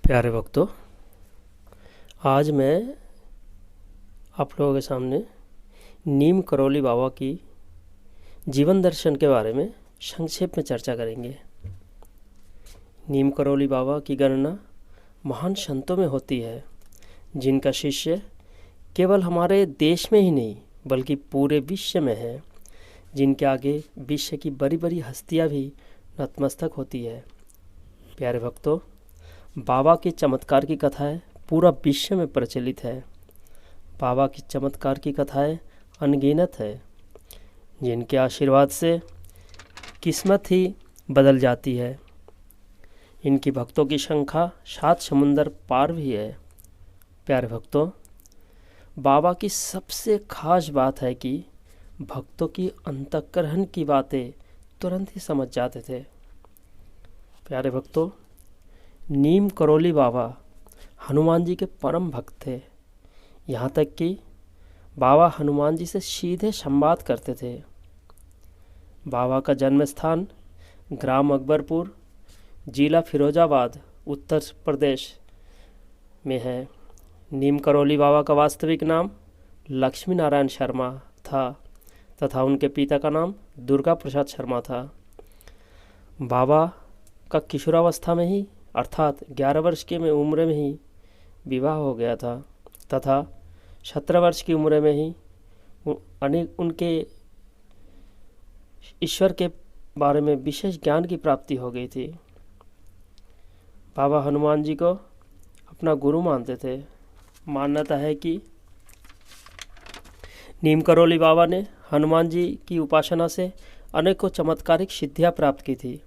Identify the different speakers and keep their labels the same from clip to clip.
Speaker 1: प्यारे भक्तों, आज मैं आप लोगों के सामने नीम करौली बाबा की जीवन दर्शन के बारे में संक्षेप में चर्चा करेंगे। नीम करौली बाबा की गणना महान संतों में होती है, जिनका शिष्य केवल हमारे देश में ही नहीं बल्कि पूरे विश्व में है, जिनके आगे विश्व की बड़ी बड़ी हस्तियां भी नतमस्तक होती है। प्यारे भक्तों, बाबा के चमत्कार की कथाएं पूरा विश्व में प्रचलित है। बाबा की चमत्कार की कथाएं अनगिनत है, जिनके आशीर्वाद से किस्मत ही बदल जाती है। इनकी भक्तों की संख्या 7 समुंदर पार भी है। प्यारे भक्तों, बाबा की सबसे खास बात है कि भक्तों की अंतःकरण की बातें तुरंत ही समझ जाते थे। प्यारे भक्तों, नीम करौली बाबा हनुमान जी के परम भक्त थे। यहाँ तक कि बाबा हनुमान जी से सीधे संवाद करते थे। बाबा का जन्म स्थान ग्राम अकबरपुर, जिला फिरोजाबाद, उत्तर प्रदेश में है। नीम करौली बाबा का वास्तविक नाम लक्ष्मी नारायण शर्मा था तथा उनके पिता का नाम दुर्गा प्रसाद शर्मा था। बाबा का किशोरावस्था में ही अर्थात 11 वर्ष की उम्र में ही विवाह हो गया था तथा 17 वर्ष की उम्र में ही उनके ईश्वर के बारे में विशेष ज्ञान की प्राप्ति हो गई थी। बाबा हनुमान जी को अपना गुरु मानते थे। मान्यता है कि नीम करौली बाबा ने हनुमान जी की उपासना से अनेकों चमत्कारिक सिद्धियां प्राप्त की थी।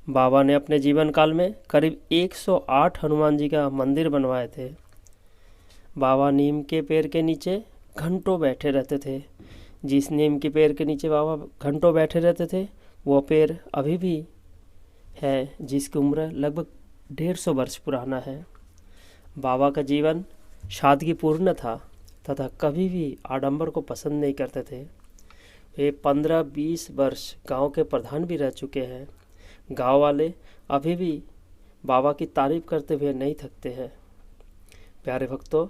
Speaker 1: बाबा ने अपने जीवन काल में करीब 108 हनुमान जी का मंदिर बनवाए थे। बाबा नीम के पेड़ के नीचे घंटों बैठे रहते थे। जिस नीम के पेड़ के नीचे बाबा घंटों बैठे रहते थे, वो पेड़ अभी भी है, जिसकी उम्र लगभग 150 वर्ष पुराना है। बाबा का जीवन सादगीपूर्ण था तथा कभी भी आडंबर को पसंद नहीं करते थे। वे 15-20 वर्ष गांव के प्रधान भी रह चुके हैं। गांव वाले अभी भी बाबा की तारीफ करते हुए नहीं थकते हैं। प्यारे भक्तों,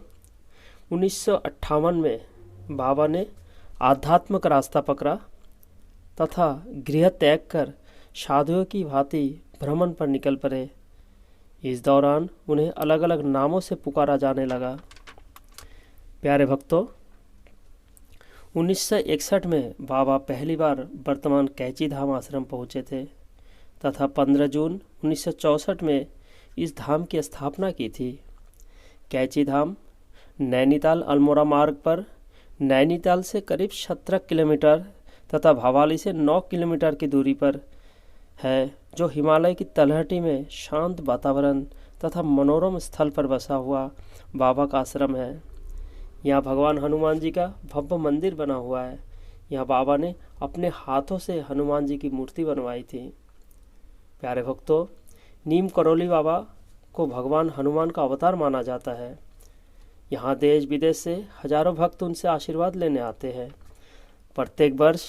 Speaker 1: 1958 में बाबा ने आध्यात्मिक रास्ता पकड़ा तथा गृह त्याग कर साधुओं की भांति भ्रमण पर निकल पड़े। इस दौरान उन्हें अलग अलग नामों से पुकारा जाने लगा। प्यारे भक्तों, 1961 में बाबा पहली बार वर्तमान कैची धाम आश्रम पहुँचे थे तथा 15 जून 1964 में इस धाम की स्थापना की थी। कैची धाम नैनीताल अल्मोड़ा मार्ग पर नैनीताल से करीब 17 किलोमीटर तथा भवाली से 9 किलोमीटर की दूरी पर है, जो हिमालय की तलहटी में शांत वातावरण तथा मनोरम स्थल पर बसा हुआ बाबा का आश्रम है। यहाँ भगवान हनुमान जी का भव्य मंदिर बना हुआ है। यहाँ बाबा ने अपने हाथों से हनुमान जी की मूर्ति बनवाई थी। प्यारे भक्तों, नीम करौली बाबा को भगवान हनुमान का अवतार माना जाता है। यहाँ देश विदेश से हजारों भक्त उनसे आशीर्वाद लेने आते हैं। प्रत्येक वर्ष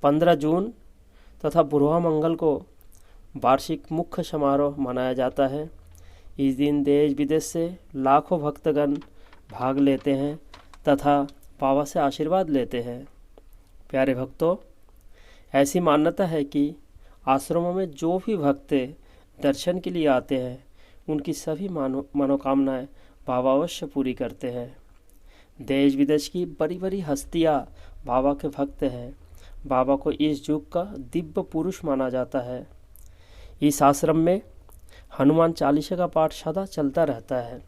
Speaker 1: 15 जून तथा बुरहा मंगल को वार्षिक मुख्य समारोह मनाया जाता है। इस दिन देश विदेश से लाखों भक्तगण भाग लेते हैं तथा बाबा से आशीर्वाद लेते हैं। प्यारे भक्तों, ऐसी मान्यता है कि आश्रमों में जो भी भक्त दर्शन के लिए आते हैं, उनकी सभी मनोकामनाएं बाबा अवश्य पूरी करते हैं। देश विदेश की बड़ी बड़ी हस्तियां बाबा के भक्त हैं। बाबा को इस युग का दिव्य पुरुष माना जाता है। इस आश्रम में हनुमान चालीसा का पाठ सदा चलता रहता है।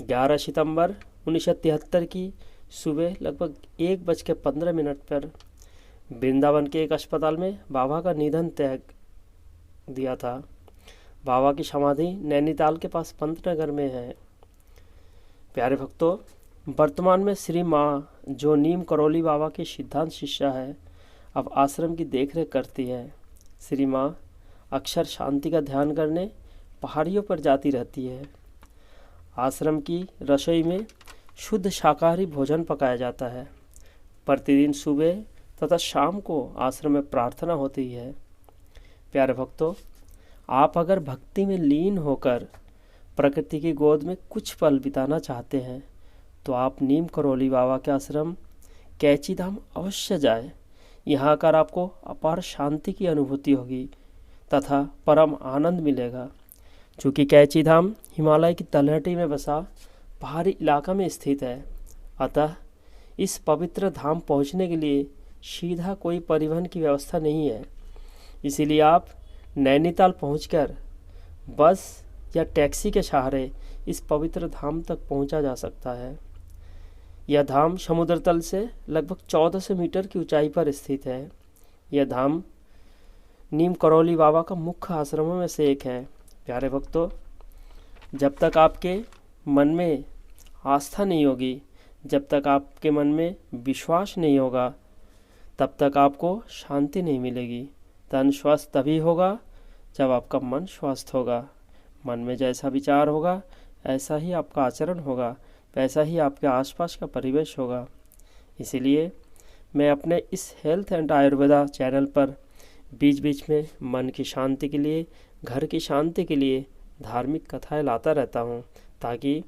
Speaker 1: 11 सितंबर 1973 की सुबह लगभग 1:15 पर वृंदावन के एक अस्पताल में बाबा का निधन त्याग दिया था। बाबा की समाधि नैनीताल के पास पंतनगर में है। प्यारे भक्तों, वर्तमान में श्री माँ, जो नीम करौली बाबा की सिद्धांत शिष्या है, अब आश्रम की देखरेख करती है। श्री माँ अक्सर शांति का ध्यान करने पहाड़ियों पर जाती रहती है। आश्रम की रसोई में शुद्ध शाकाहारी भोजन पकाया जाता है। प्रतिदिन सुबह तथा शाम को आश्रम में प्रार्थना होती है। प्यारे भक्तों, आप अगर भक्ति में लीन होकर प्रकृति की गोद में कुछ पल बिताना चाहते हैं तो आप नीम करौली बाबा के आश्रम कैची धाम अवश्य जाएं। यहाँ आकर आपको अपार शांति की अनुभूति होगी तथा परम आनंद मिलेगा। चूँकि कैची धाम हिमालय की तलहटी में बसा पहाड़ी इलाका में स्थित है, अतः इस पवित्र धाम पहुँचने के लिए सीधा कोई परिवहन की व्यवस्था नहीं है। इसीलिए आप नैनीताल पहुंचकर बस या टैक्सी के सहारे इस पवित्र धाम तक पहुंचा जा सकता है। यह धाम समुद्र तल से लगभग 1400 मीटर की ऊंचाई पर स्थित है। यह धाम नीम करौली बाबा का मुख्य आश्रमों में से एक है। प्यारे भक्तों, जब तक आपके मन में आस्था नहीं होगी, जब तक आपके मन में विश्वास नहीं होगा, तब तक आपको शांति नहीं मिलेगी। तन स्वस्थ तभी होगा जब आपका मन स्वस्थ होगा। मन में जैसा विचार होगा ऐसा ही आपका आचरण होगा, वैसा ही आपके आसपास का परिवेश होगा। इसीलिए मैं अपने इस हेल्थ एंड आयुर्वेदा चैनल पर बीच बीच में मन की शांति के लिए, घर की शांति के लिए धार्मिक कथाएं लाता रहता हूँ, ताकि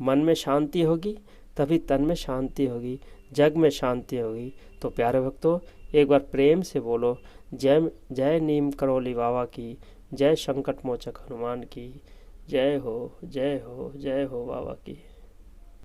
Speaker 1: मन में शांति होगी तभी तन में शांति होगी, जग में शांति होगी। तो प्यारे भक्तों, एक बार प्रेम से बोलो जय जय नीम करौली बाबा की, जय संकट मोचक हनुमान की, जय हो जय हो जय हो बाबा की।